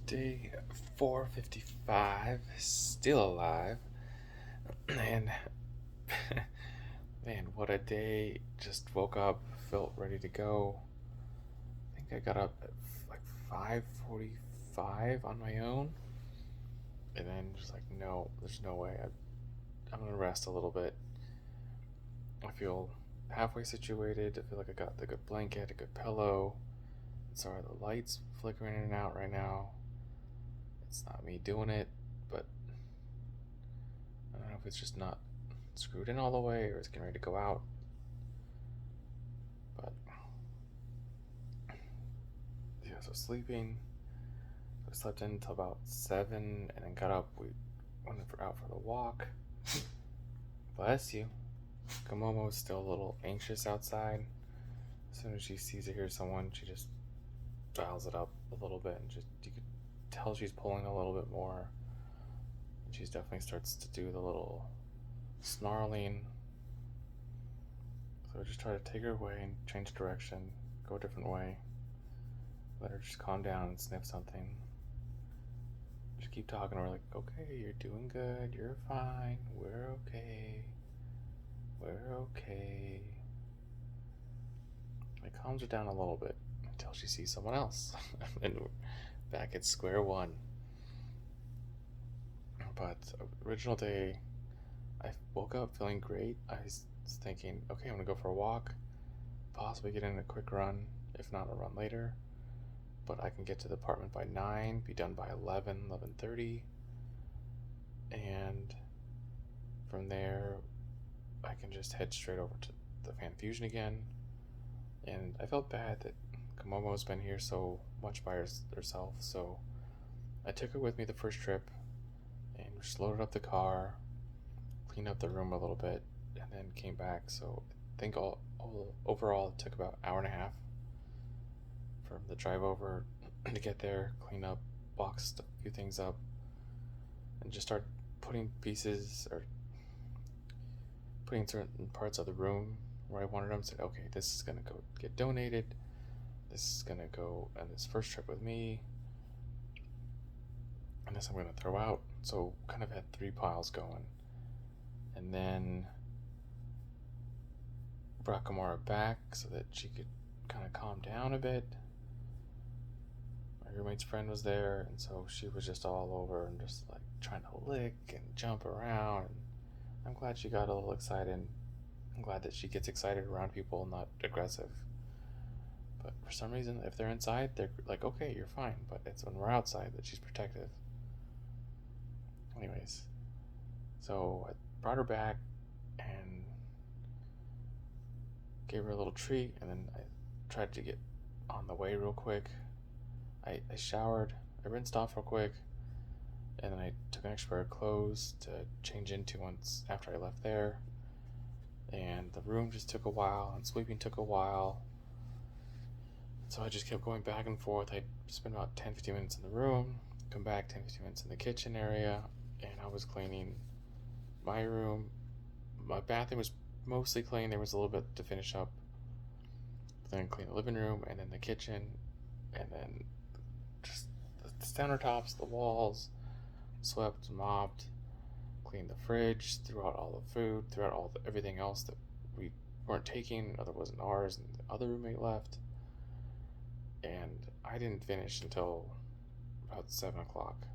Day 455, still alive. And man, what a day. Just woke up, felt ready to go. I think I got up at like 5:45 on my own. And then just like, no, there's no way. I'm going to rest a little bit. I feel halfway situated. I feel like I got the good blanket, a good pillow. Sorry, the lights flickering in and out right now. It's not me doing it, but I don't know if it's just not screwed in all the way or it's getting ready to go out. But yeah, so sleeping. I slept in until about 7 and then got up. We went out for the walk. Bless you. Komomo's still a little anxious outside. As soon as she sees or hears someone, she just dials it up a little bit and just you could tell she's pulling a little bit more. And she definitely starts to do the little snarling. So I just try to take her away and change direction, go a different way. Let her just calm down and sniff something. Just keep talking to her like, okay, you're doing good, you're fine, we're okay, we're okay. It calms her down a little bit until she sees someone else. And we're back at square one. But original day, I woke up feeling great. I was thinking, okay, I'm gonna go for a walk, possibly get in a quick run, if not a run later. But I can get to the apartment by 9, be done by 11:30, and from there I can just head straight over to the Fan Fusion again. And I felt bad that Komomo's been here so much by herself, so I took her with me the first trip and just loaded up the car, cleaned up the room a little bit, and then came back. So I think overall it took about an hour and a half from the drive over to get there, clean up, box a few things up, and just start putting pieces or putting certain parts of the room where I wanted them. Said, okay, this is gonna go get donated. This is gonna go on this first trip with me, and this I'm gonna throw out. So kind of had three piles going, and then brought Gamora back so that she could kind of calm down a bit. My roommate's friend was there, and so she was just all over and just like trying to lick and jump around. I'm glad she got a little excited. I'm glad that she gets excited around people, not aggressive. But for some reason, if they're inside, they're like, okay, you're fine. But it's when we're outside that she's protective. Anyways, so I brought her back and gave her a little treat, and then I tried to get on the way real quick. I showered, I rinsed off real quick, and then I took an extra pair of clothes to change into once after I left there. And the room just took a while, and sleeping took a while. So I just kept going back and forth. I'd spend about 10-15 minutes in the room, come back 10-15 minutes in the kitchen area, and I was cleaning my room. My bathroom was mostly clean. There was a little bit to finish up. Then clean the living room, and then the kitchen, and then just the countertops, the walls, swept, mopped, cleaned the fridge, threw out all the food, threw out everything else that we weren't taking, or that wasn't ours, and the other roommate left. And I didn't finish until about 7 o'clock.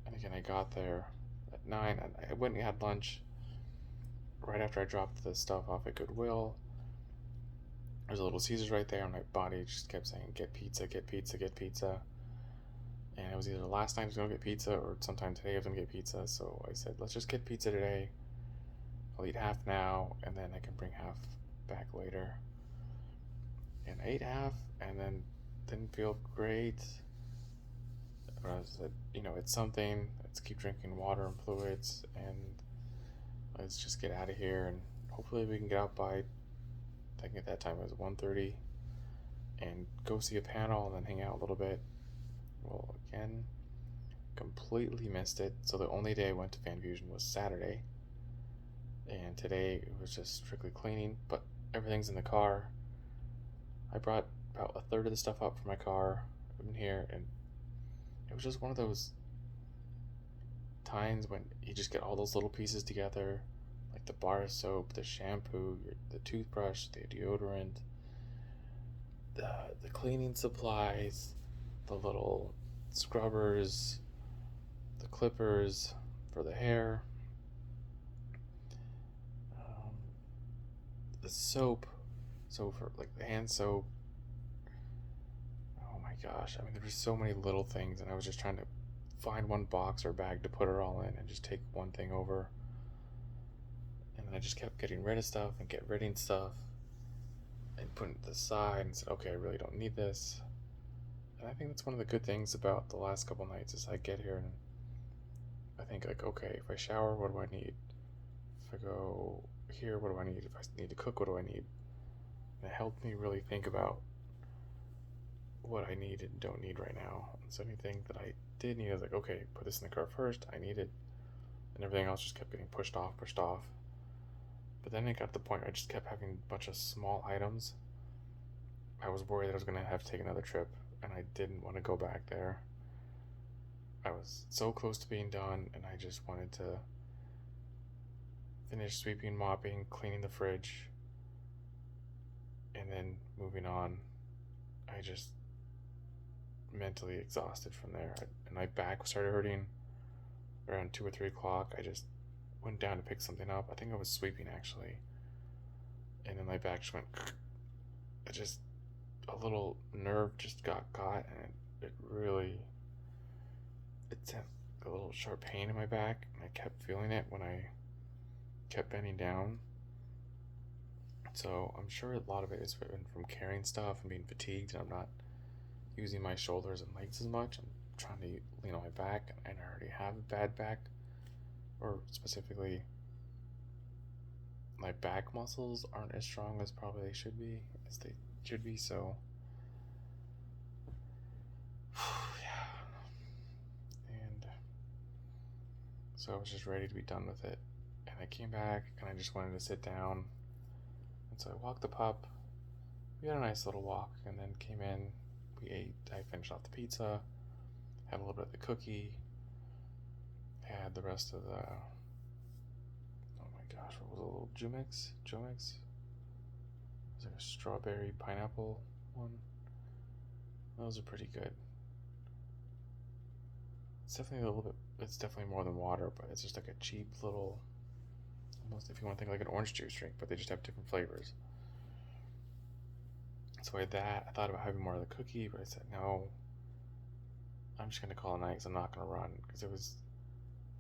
And again, I got there at 9. I went and had lunch right after I dropped the stuff off at Goodwill. There's a Little Caesars right there, and my body just kept saying, get pizza, get pizza, get pizza. And it was either the last time I was going to get pizza or sometime today I was going to get pizza. So I said, let's just get pizza today. I'll eat half now, and then I can bring half back later. And I ate half, and then didn't feel great. I said, it's something. Let's keep drinking water and fluids, and let's just get out of here. And hopefully we can get out by, I think at that time it was 1:30, and go see a panel and then hang out a little bit. Well, again, completely missed it. So the only day I went to Fan Fusion was Saturday, and today it was just strictly cleaning. But everything's in the car. I brought about a third of the stuff up from my car, in here, and it was just one of those times when you just get all those little pieces together, like the bar of soap, the shampoo, the toothbrush, the deodorant, the cleaning supplies, the little scrubbers, the clippers for the hair, um, the soap, so for like the hand soap. Oh my gosh! I mean, there were so many little things, and I was just trying to find one box or bag to put it all in, and just take one thing over. And then I just kept getting rid of stuff and get rid of stuff, and put it to the side, and said, okay, I really don't need this. And I think that's one of the good things about the last couple nights is I get here and I think like, okay, if I shower, what do I need? If I go here, what do I need? If I need to cook, what do I need? And it helped me really think about what I need and don't need right now. And so anything that I did need, I was like, okay, put this in the cart first. I need it, and everything else just kept getting pushed off, pushed off. But then it got to the point where I just kept having a bunch of small items. I was worried that I was going to have to take another trip, and I didn't want to go back there. I was so close to being done, and I just wanted to finish sweeping, mopping, cleaning the fridge, and then moving on. I just mentally exhausted from there, and my back started hurting around 2 or 3 o'clock. I just went down to pick something up. I think I was sweeping actually, and then my back just went. It just a little nerve just got caught, and it really it sent a little sharp pain in my back, and I kept feeling it when I kept bending down. So I'm sure a lot of it is from carrying stuff and being fatigued, and I'm not using my shoulders and legs as much. I'm trying to lean on my back, and I already have a bad back, or specifically my back muscles aren't as strong as probably they should be, so yeah. And so I was just ready to be done with it, and I came back and I just wanted to sit down, and so I walked the pup. We had a nice little walk, and then came in, we ate. I finished off the pizza, had a little bit of the cookie, had the rest of the, oh my gosh, what was it, a little Jumix? It was like a strawberry pineapple one. Those are pretty good. It's definitely more than water, but it's just like a cheap little, almost if you want to think like an orange juice drink, but they just have different flavors. So I had that. I thought about having more of the cookie, but I said, no, I'm just going to call it a night because I'm not going to run. Because it was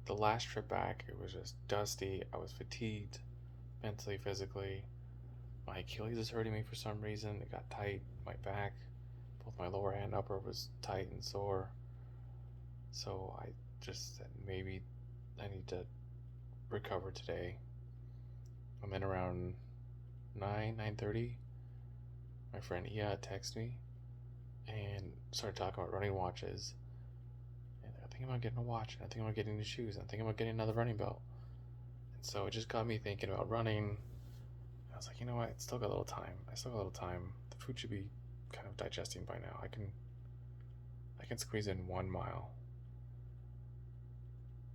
the last trip back, it was just dusty. I was fatigued mentally, physically. My Achilles is hurting me for some reason. It got tight. My back, both my lower and upper, was tight and sore. So I just said maybe I need to recover today. I'm in around 9:30. My friend Ia texted me and started talking about running watches. And I think about getting a watch, and I think about getting new shoes, and I think about getting another running belt. And so it just got me thinking about running. I was like, you know what? It's still got a little time. I still got a little time. The food should be kind of digesting by now. I can squeeze in 1 mile.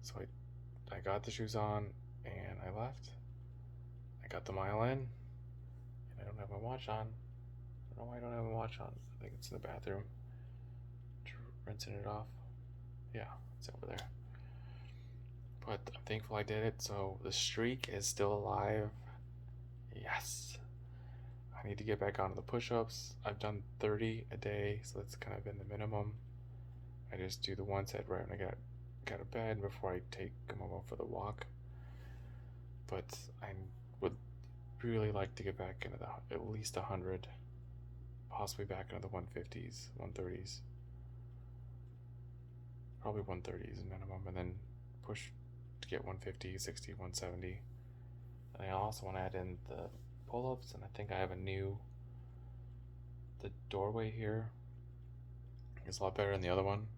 So I got the shoes on and I left. I got the mile in, and I don't have my watch on. I don't know why I don't have my watch on. I think it's in the bathroom. Rinsing it off. Yeah, it's over there. But I'm thankful I did it. So the streak is still alive. Yes. I need to get back onto the push-ups. I've done 30 a day, so that's kind of been the minimum. I just do the one set right when I get out of bed before I take Momo for the walk. But I would really like to get back into at least 100, possibly back into the 150s, 130s. Probably 130s minimum, and then push to get 150, 60, 170. And I also want to add in the pull-ups, and I think I have the doorway here is a lot better than the other one.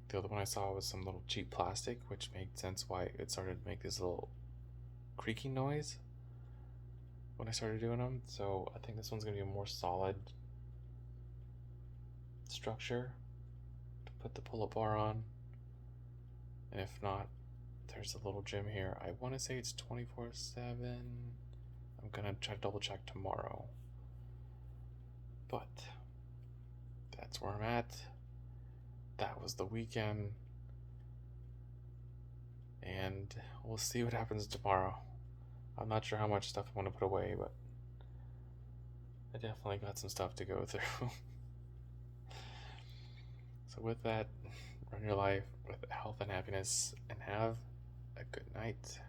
The other one I saw was some little cheap plastic, which made sense why it started to make this little creaking noise when I started doing them. So I think this one's going to be a more solid structure to put the pull-up bar on. And if not, there's a little gym here. I want to say it's 24/7. I'm gonna try to double check tomorrow. But that's where I'm at. That was the weekend. And we'll see what happens tomorrow. I'm not sure how much stuff I want to put away, but I definitely got some stuff to go through. So with that, run your life with health and happiness, and have a good night.